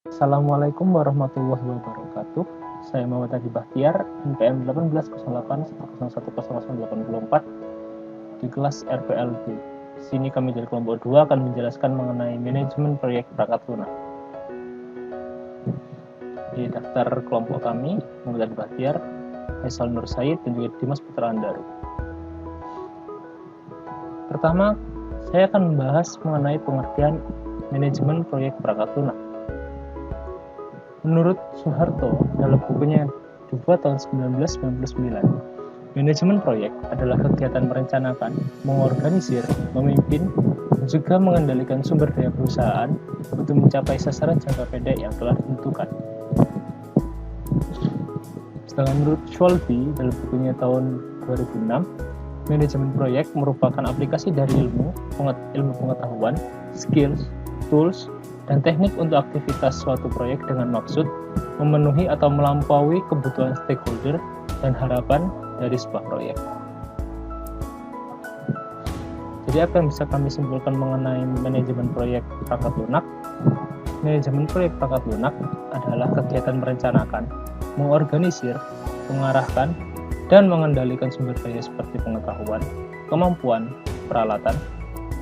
Assalamualaikum warahmatullahi wabarakatuh. Saya Muhammad Adi Bahtiar, NPM 180810108084 di kelas RPLB. Di sini kami dari kelompok 2 akan menjelaskan mengenai manajemen proyek perangkat lunak. Di daftar kelompok kami, Muhammad Adi Bahtiar, Faisal Nur Said, dan juga Dimas Putra Andaru. Pertama, saya akan membahas mengenai pengertian manajemen proyek perangkat lunak. Menurut Soeharto dalam bukunya Duba tahun 1999, manajemen proyek adalah kegiatan merencanakan, mengorganisir, memimpin, dan juga mengendalikan sumber daya perusahaan untuk mencapai sasaran jangka pendek yang telah ditentukan. Sedangkan menurut Schwalbe dalam bukunya tahun 2006, manajemen proyek merupakan aplikasi dari ilmu pengetahuan, skills, tools, dan teknik untuk aktivitas suatu proyek dengan maksud memenuhi atau melampaui kebutuhan stakeholder dan harapan dari sebuah proyek. Jadi apa yang bisa kami simpulkan mengenai manajemen proyek perangkat lunak? Manajemen proyek perangkat lunak adalah kegiatan merencanakan, mengorganisir, mengarahkan, dan mengendalikan sumber daya seperti pengetahuan, kemampuan, peralatan,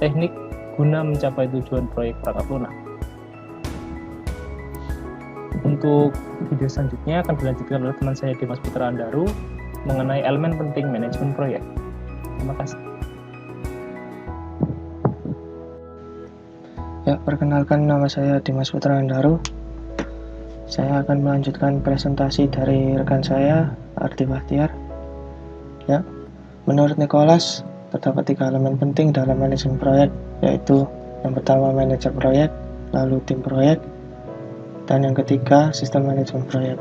teknik guna mencapai tujuan proyek perangkat lunak. Untuk video selanjutnya akan dilanjutkan oleh teman saya Dimas Putra Andaru mengenai elemen penting manajemen proyek. Terima kasih. Ya, perkenalkan nama saya Dimas Putra Andaru. Saya akan melanjutkan presentasi dari rekan saya, Ardi Bahtiar. Ya, menurut Nicholas, terdapat 3 elemen penting dalam manajemen proyek, yaitu yang pertama manajer proyek, lalu tim proyek, dan yang ketiga sistem manajemen proyek.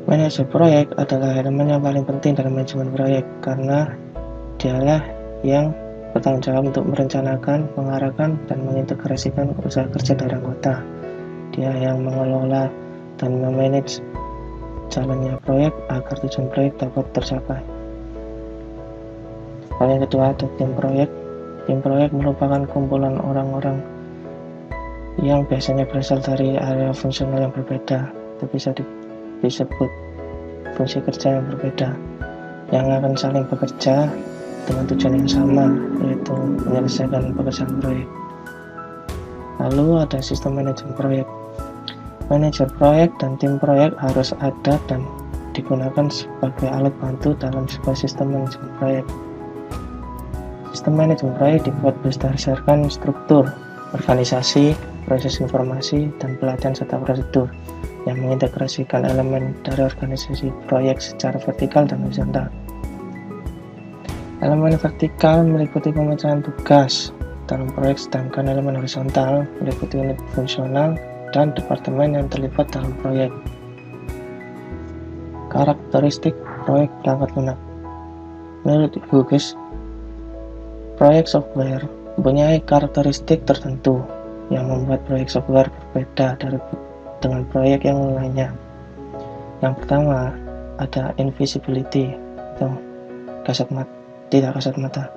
Manajer proyek adalah elemen yang paling penting dalam manajemen proyek karena dialah yang bertanggung jawab untuk merencanakan, mengarahkan, dan mengintegrasikan usaha kerja dari anggota. Dia yang mengelola dan memanage jalannya proyek agar tujuan proyek dapat tercapai. Dan yang kedua ada tim proyek. Tim proyek merupakan kumpulan orang-orang yang biasanya berasal dari area fungsional yang berbeda, itu bisa disebut fungsi kerja yang berbeda, yang akan saling bekerja dengan tujuan yang sama, yaitu menyelesaikan pekerjaan proyek. Lalu ada sistem manajemen proyek. Manajer proyek dan tim proyek harus ada dan digunakan sebagai alat bantu dalam sebuah sistem manajemen proyek. Sistem manajemen proyek dibuat berdasarkan struktur, organisasi, proses informasi, dan pelatihan serta prosedur yang mengintegrasikan elemen dari organisasi proyek secara vertikal dan horizontal. Elemen vertikal meliputi pemecahan tugas dalam proyek, sedangkan elemen horizontal meliputi unit fungsional dan departemen yang terlibat dalam proyek. Karakteristik proyek perangkat lunak. Menurut Hughes, proyek software mempunyai karakteristik tertentu yang membuat proyek software berbeda dengan proyek yang lainnya. Yang pertama, ada invisibility atau tidak kasat mata.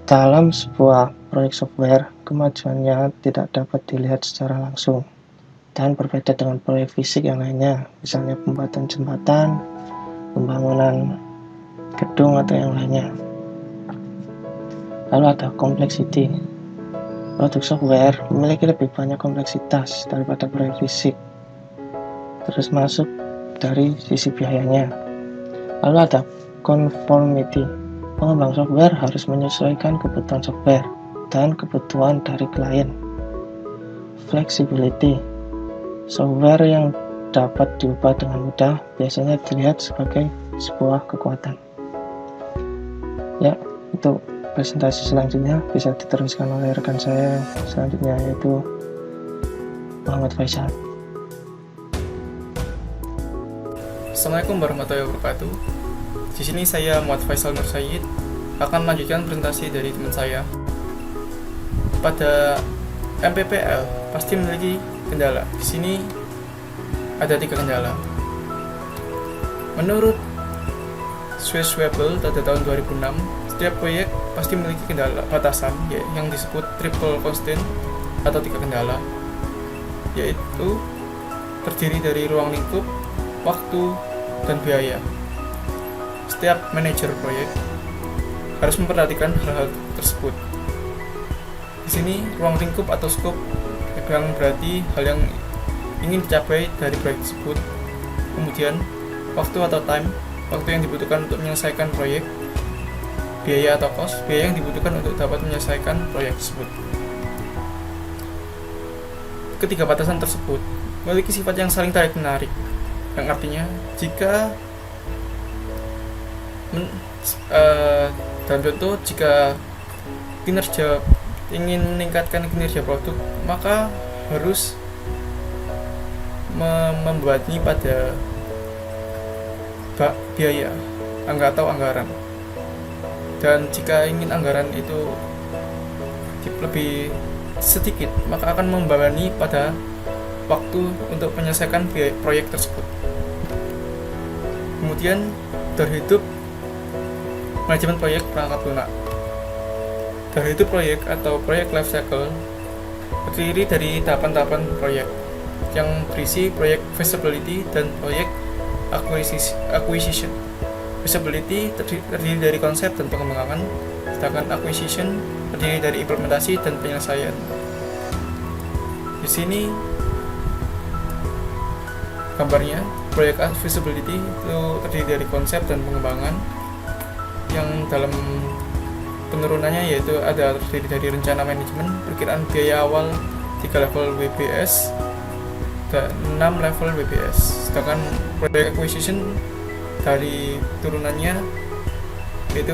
Dalam sebuah proyek software, kemajuannya tidak dapat dilihat secara langsung dan berbeda dengan proyek fisik yang lainnya, misalnya pembuatan jembatan, pembangunan gedung, atau yang lainnya. Lalu ada complexity. Produk software memiliki lebih banyak kompleksitas daripada proyek fisik, terus masuk dari sisi biayanya. Lalu ada conformity. Pengembang software harus menyesuaikan kebutuhan software dan kebutuhan dari klien. Flexibility. Software yang dapat diubah dengan mudah biasanya dilihat sebagai sebuah kekuatan. Ya, itu presentasi selanjutnya bisa diteruskan oleh rekan saya selanjutnya, yaitu Muhammad Faisal. Assalamualaikum warahmatullahi wabarakatuh. Di sini saya Muhammad Faisal Nur Said akan melanjutkan presentasi dari teman saya. Pada MPPL pasti memiliki kendala. Di sini ada 3 kendala. Menurut Swiss Webel pada tahun 2006, Setiap proyek pasti memiliki kendala batasan yang disebut triple constraint atau 3 kendala, yaitu terdiri dari ruang lingkup, waktu, dan biaya. Setiap manajer proyek harus memperhatikan hal-hal tersebut. Di sini ruang lingkup atau scope yang berarti hal yang ingin dicapai dari proyek tersebut. Kemudian waktu atau time, waktu yang dibutuhkan untuk menyelesaikan proyek. Biaya atau cost, biaya yang dibutuhkan untuk dapat menyelesaikan proyek tersebut. Ketiga batasan tersebut memiliki sifat yang saling tarik-menarik, yang artinya jika dalam contoh, jika kinerja ingin meningkatkan kinerja produk, maka harus membebani pada biaya atau anggaran. Dan jika ingin anggaran itu lebih sedikit, maka akan membebani pada waktu untuk menyelesaikan proyek tersebut. Kemudian terhidup manajemen proyek perangkat lunak. Terhidup proyek atau proyek life cycle terdiri dari tahapan-tahapan proyek yang berisi proyek feasibility dan proyek acquisition. Feasibility terdiri dari konsep dan pengembangan, sedangkan acquisition terdiri dari implementasi dan penyelesaian. Di sini gambarnya, proyek feasibility itu terdiri dari konsep dan pengembangan, yang dalam penurunannya yaitu ada terdiri dari rencana manajemen, perkiraan biaya awal 3 level WBS dan 6 level WBS. Sedangkan proyek acquisition dari turunannya yaitu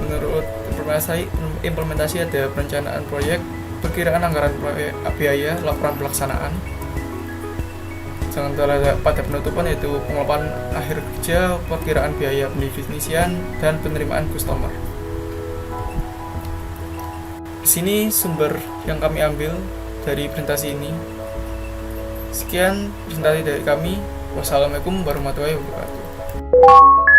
menurut implementasi ada perencanaan proyek, perkiraan anggaran proyek, biaya, laporan pelaksanaan. Sementara pada penutupan yaitu pengelolaan akhir kerja, perkiraan biaya pendefinisian, dan penerimaan customer. Di sini sumber yang kami ambil dari presentasi ini. Sekian presentasi dari kami. Wassalamualaikum warahmatullahi wabarakatuh.